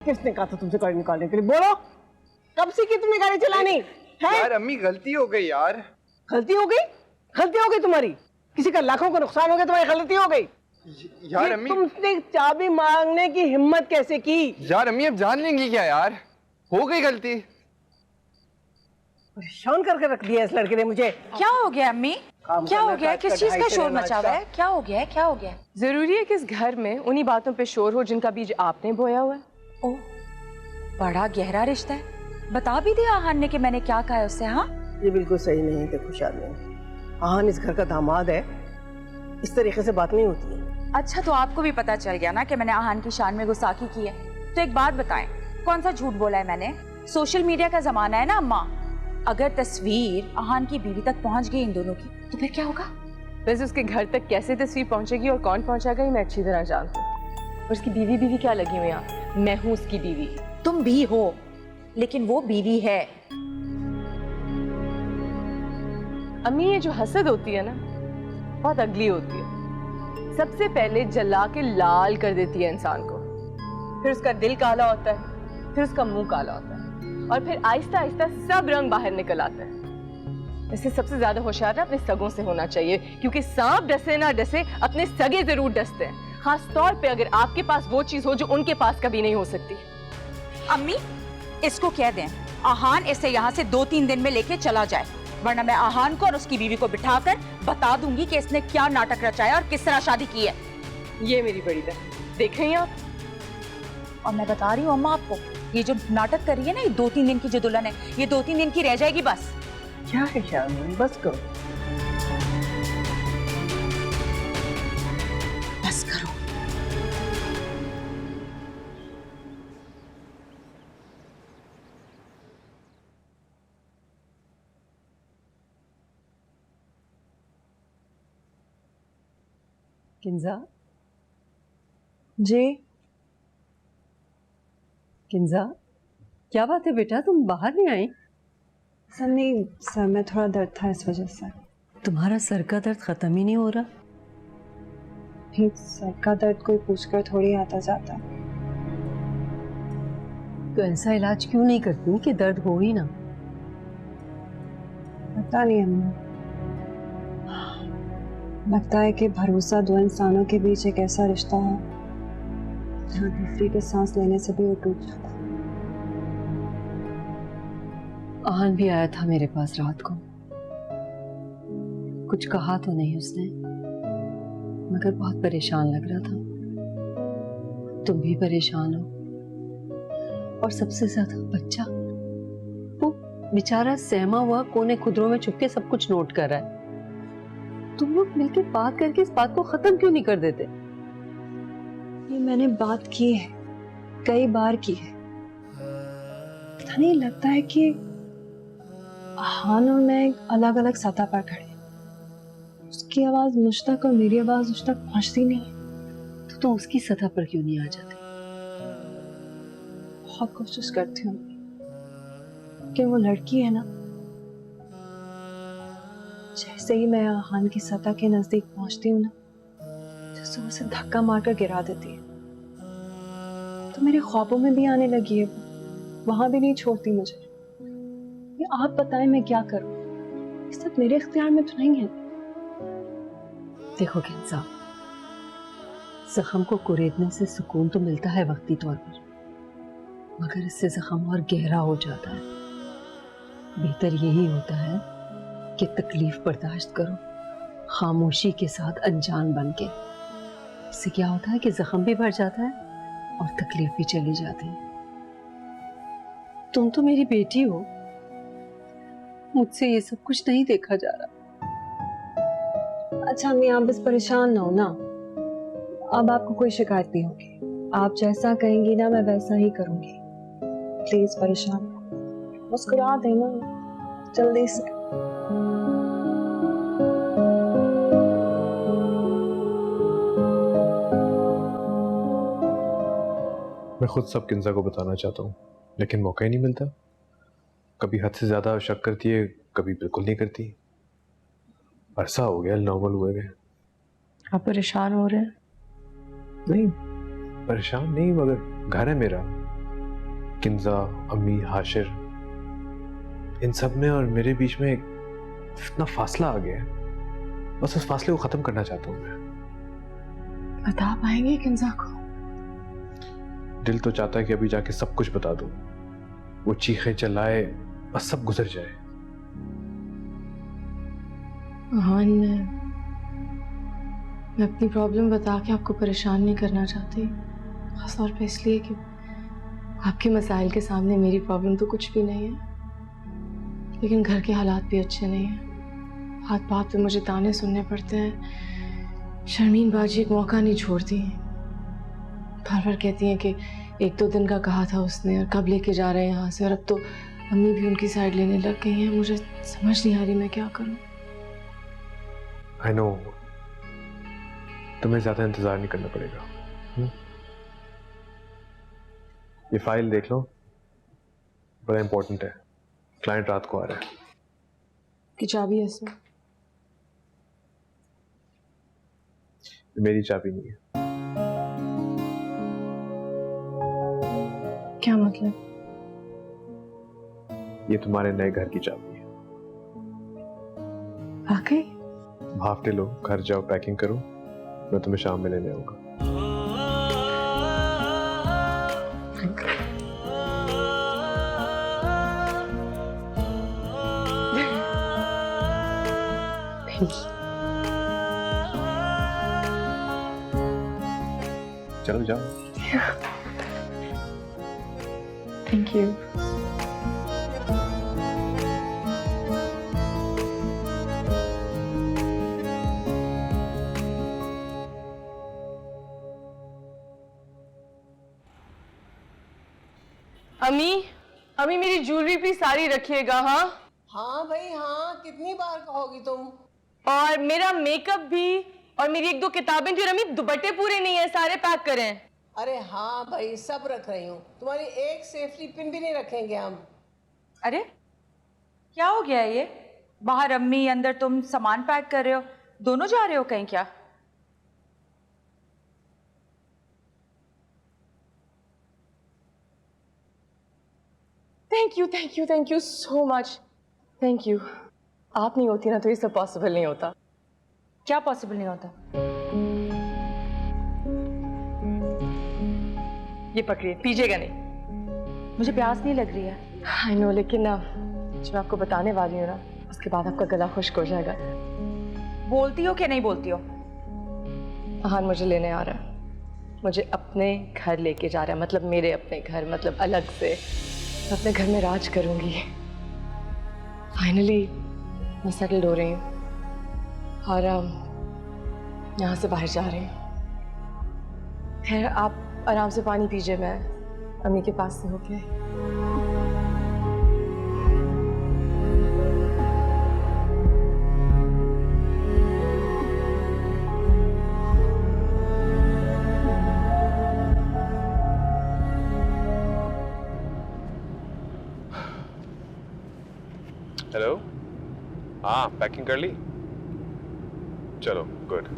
किसने कहा था तुमसे गाड़ी निकालने के लिए? बोलो, कब सीखी तुमने गाड़ी चलानी है? यार अम्मी गलती हो गई यार। गलती हो गई? गलती हो गई तुम्हारी? किसी का लाखों का नुकसान हो गया, तुम्हारी गलती हो गई? यार अम्मी, तुमने चाबी मांगने की हिम्मत कैसे की? यार अम्मी अब जान लेंगी क्या यार, हो गई गलती। परेशान करके रख दिया इस लड़के ने मुझे। क्या हो गया अम्मी? क्या हो गया? किस चीज का शोर मचा हुआ है? क्या हो गया है? क्या हो गया? जरूरी है कि इस घर में उन्हीं बातों पे शोर हो जिनका बीज आपने बोया हुआ है। ओह, बड़ा गहरा रिश्ता है। बता भी दिया आहान ने कि मैंने क्या कहा है उससे। हाँ, ये बिल्कुल सही नहीं है। देखो शालिनी, आहान इस घर का दामाद है, इस तरीके से बात नहीं होती है। अच्छा तो आपको भी पता चल गया ना कि मैंने आहान की शान में गुस्ताखी की है। तो एक बात बताएं, कौन सा झूठ बोला है मैंने? सोशल मीडिया का जमाना है ना अम्मा, अगर तस्वीर आहान की बीवी तक पहुंच गई इन दोनों की तो फिर क्या होगा? वैसे उसके घर तक कैसे तस्वीर पहुंचेगी और कौन पहुंचाएगा ये मैं अच्छी तरह जानती हूँ। और उसकी बीवी क्या लगी हुई यहाँ? मैं हूँ उसकी बीवी। तुम भी हो, लेकिन वो बीवी है। अम्मी ये जो हसद होती है ना, बहुत अगली होती है। सबसे पहले जला के लाल कर देती है इंसान को, फिर उसका दिल काला होता है, फिर उसका मुंह काला होता है, और फिर आहिस्ता आहिस्ता सब रंग बाहर निकल आता है। इससे सबसे ज्यादा होशियार अपने सगों से होना चाहिए, क्योंकि सांप डसे ना डसे अपने सगे जरूर डसते हैं, खास तौर पे अगर आपके पास वो चीज हो जो उनके पास कभी नहीं हो सकती। अम्मी, इसको कह दें आहान इसे यहाँ से 2-3 दिन में लेके चला जाए, वरना मैं आहान को और उसकी बीवी को बिठाकर बता दूंगी कि इसने क्या नाटक रचाया और किस तरह शादी की है। ये मेरी बड़ी बहन, देख रही हैं आप? और मैं बता रही हूँ अम्मा आपको, ये जो नाटक कर रही है ना, ये 2-3 दिन की जो दुल्हन है, ये 2-3 दिन की रह जाएगी बस। क्या है शालिनी, बस करो। बस करो। किंजा जी, किंजा क्या बात है बेटा, तुम बाहर नहीं आई? सर नहीं, सर में थोड़ा दर्द था इस वजह से। तुम्हारा सर का दर्द खत्म ही नहीं हो रहा? ठीक, सर का दर्द कोई पूछकर थोड़ी आता जाता। तो ऐसा इलाज क्यों नहीं करती कि दर्द हो ही ना? पता नहीं अम्मा, लगता है कि भरोसा दो इंसानों के बीच एक ऐसा रिश्ता है जहाँ तीसरी के सांस लेने से भी वो टूट जाता है। आहान भी आया था मेरे पास रात को, कुछ कहा तो नहीं उसने, मगर बहुत परेशान लग रहा था। तुम भी परेशान हो, और सबसे ज्यादा बच्चा, वो बेचारा सहमा हुआ कोने खुदरों में छुप के सब कुछ नोट कर रहा है। तुम लोग मिलकर बात करके इस बात को खत्म क्यों नहीं कर देते? ये मैंने बात की है, कई बार की है। पता नहीं, लगता है कि आहान और मैं अलग अलग सतह पर खड़े हैं। उसकी आवाज मुझ तक और मेरी आवाज उस तक पहुंचती नहीं है। तो तुम उसकी सतह पर क्यों नहीं आ जाते? बहुत कोशिश करती हूँ कि वो लड़की है ना, जैसे ही मैं आहान की सतह के नजदीक पहुंचती हूँ ना, जैसे उसे धक्का मारकर गिरा देती है। तो मेरे ख्वाबों में भी आने लगी है वो, वहां भी नहीं छोड़ती मुझे। ये आप बताएं मैं क्या करूं? ये सब मेरे इख्तियार में तो नहीं है। देखो किंजा, जख्म को कुरेदने से सुकून तो मिलता है वक्ती तौर पर, मगर इससे जख्म और गहरा हो जाता है। बेहतर यही होता है कि तकलीफ बर्दाश्त करो, खामोशी के साथ अनजान बन के। इससे क्या होता है कि जख्म भी बढ़ जाता है और तकलीफ भी चली जाती है। तुम तो मेरी बेटी हो, मुझसे ये सब कुछ नहीं देखा जा रहा। अच्छा अम्मी, आप बस परेशान ना हो ना। अब आपको कोई शिकायत नहीं होगी। आप जैसा कहेंगी ना मैं वैसा ही करूंगी। प्लीज परेशान ना हो, मुस्कुरा देना जल्दी से। मैं खुद सब किंजा को बताना चाहता हूँ, लेकिन मौका ही नहीं मिलता। कभी हद से ज्यादा शक करती है, कभी बिल्कुल नहीं करती। अरसा हो गया नॉर्मल हुए गए। आप परेशान हो रहे हैं? नहीं, परेशान नहीं, मगर घर है मेरा, किंजा, अम्मी, हाशिर, इन सब में और मेरे बीच में इतना फासला आ गया है। बस उस फासले को खत्म करना चाहता हूँ मैं। बता पाएंगे किंजा को? दिल तो चाहता है कि अभी जाके सब कुछ बता दूं, वो चीखें चिल्लाए, बस सब गुजर जाए। मैं अपनी प्रॉब्लम बता के आपको परेशान नहीं करना चाहती, खासतौर पे इसलिए कि आपके मसाइल के सामने मेरी प्रॉब्लम तो कुछ भी नहीं है, लेकिन घर के हालात भी अच्छे नहीं हैं। बात बात पे मुझे ताने सुनने पड़ते हैं। शर्मीन बाजी एक मौका नहीं छोड़ती, बार बार कहती हैं कि 1-2 दिन का कहा था उसने और कब लेके जा रहे हैं यहाँ से, और अब तो अम्मी भी उनकी साइड लेने लग गई हैं। मुझे समझ नहीं आ रही मैं क्या करूँ। आई नो, तुम्हें ज्यादा इंतजार नहीं करना पड़ेगा। ये फाइल देख लो, बड़ा इंपॉर्टेंट है। क्लाइंट रात को आ रहा है। कि चाबी है इसमें? मेरी चाबी नहीं है। क्या मतलब? ये तुम्हारे नए घर की चाबी है। वाकई? भाफते लो, घर जाओ, पैकिंग करो, मैं तुम्हें शाम में लेने आऊंगा। चलो जाओ। Thank you. अम्मी मेरी ज्वेलरी भी सारी रखिएगा। हाँ हाँ भाई हाँ, कितनी बार कहोगी तुम? और मेरा मेकअप भी, और मेरी 1-2 किताबें थी। और अम्मी दुपट्टे पूरे नहीं है, सारे पैक करें। अरे हाँ भाई, सब रख रही हूँ। तुम्हारी एक सेफ्टी पिन भी नहीं रखेंगे हम। अरे क्या हो गया ये? बाहर अम्मी, अंदर तुम सामान पैक कर रहे हो, दोनों जा रहे हो कहीं क्या? Thank you so much. Thank you. आप नहीं होती ना तो ये सब पॉसिबल नहीं होता। क्या पॉसिबल नहीं होता? ये पकड़िए, पीजिएगा नहीं। मुझे प्यास नहीं लग रही है। आई नो, लेकिन ना जो मैं आपको बताने वाली हूँ ना, उसके बाद आपका गला खुश्क हो जाएगा। बोलती हो कि नहीं बोलती हो? हाँ, मुझे लेने आ रहा है। मुझे अपने घर लेके जा रहा है, मतलब मेरे अपने घर, मतलब अलग से। मैं अपने घर में राज करूंगी। फाइनली मैं सेटल्ड हो रही हूँ और यहाँ से बाहर जा रही हूँ। खैर, आप आराम से पानी पीजिए, मैं अम्मी के पास से होके। हेलो, हाँ पैकिंग कर ली? चलो गुड,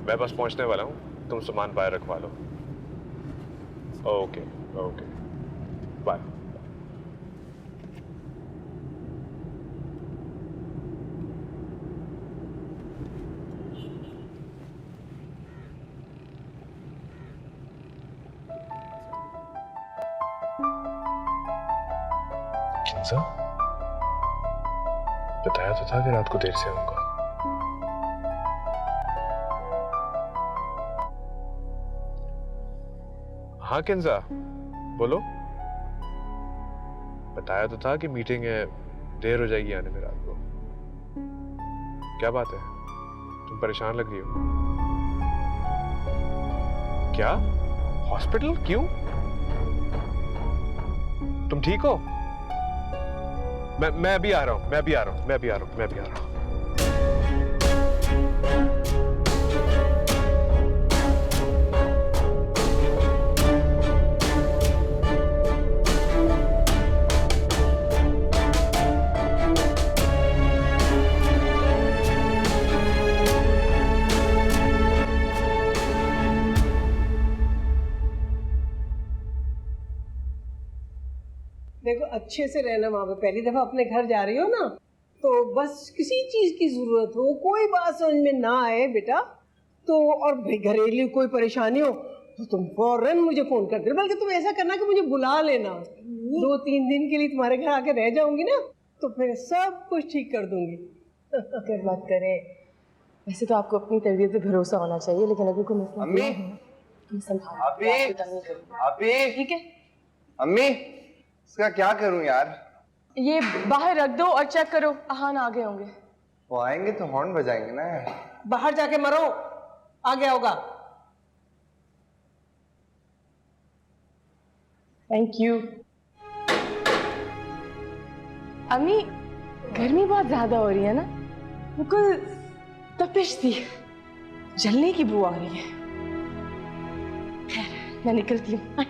मैं बस पहुंचने वाला हूँ, तुम सामान बाहर रखवा लो। Okay okay, bye. किंजा, बताया तो था कि रात को देर से आऊंगा। हाँ किंजा, बोलो। बताया तो था कि मीटिंग है, देर हो जाएगी आने में रात को। क्या बात है, तुम परेशान लग रही हो? क्या? हॉस्पिटल क्यों? तुम ठीक हो? मैं अभी आ रहा हूँ, मैं अभी आ रहा हूँ। देखो अच्छे से रहना वहाँ पे, पहली दफा अपने घर जा रही हो ना, तो बस किसी चीज की जरूरत हो, कोई बात समझ में ना आए बेटा तो, और भाई घरेलू कोई परेशानी हो तो तुम फौरन मुझे फोन कर दे, बल्कि तुम ऐसा करना कि मुझे बुला लेना, 2-3 दिन के लिए तुम्हारे घर आके रह जाऊंगी ना, तो फिर सब कुछ ठीक कर दूंगी। कर बात करें, वैसे तो आपको अपनी तरबियत पे भरोसा होना चाहिए, लेकिन अगर कोई मसला अम्मी, अभी ठीक है, अम्मी इसका क्या करूं यार? ये बाहर रख दो और चेक करो, आहान आ गए होंगे। वो आएंगे तो हॉर्न बजाएंगे ना यार। बाहर जाके मरो, आ गया होगा। Thank you. अम्मी, गर्मी बहुत ज्यादा हो रही है ना, बिल्कुल तपिश सी, जलने की बू आ रही है। खैर मैं निकलती हूँ।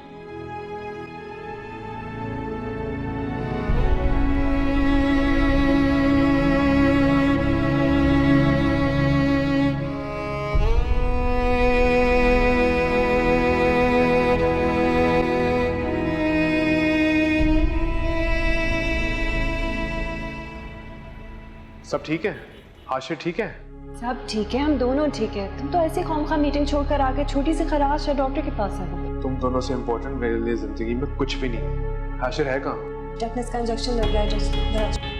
सब ठीक है? हाशिर ठीक है? सब ठीक है, हम दोनों ठीक है। तुम तो ऐसे खामखा मीटिंग छोड़कर आ गए, छोटी सी खराश है, डॉक्टर के पास है। तुम दोनों से इम्पोर्टेंट मेरे लिए जिंदगी में कुछ भी नहीं है। हाशिर है कहाँ? टेटनस का इंजेक्शन लग गया है।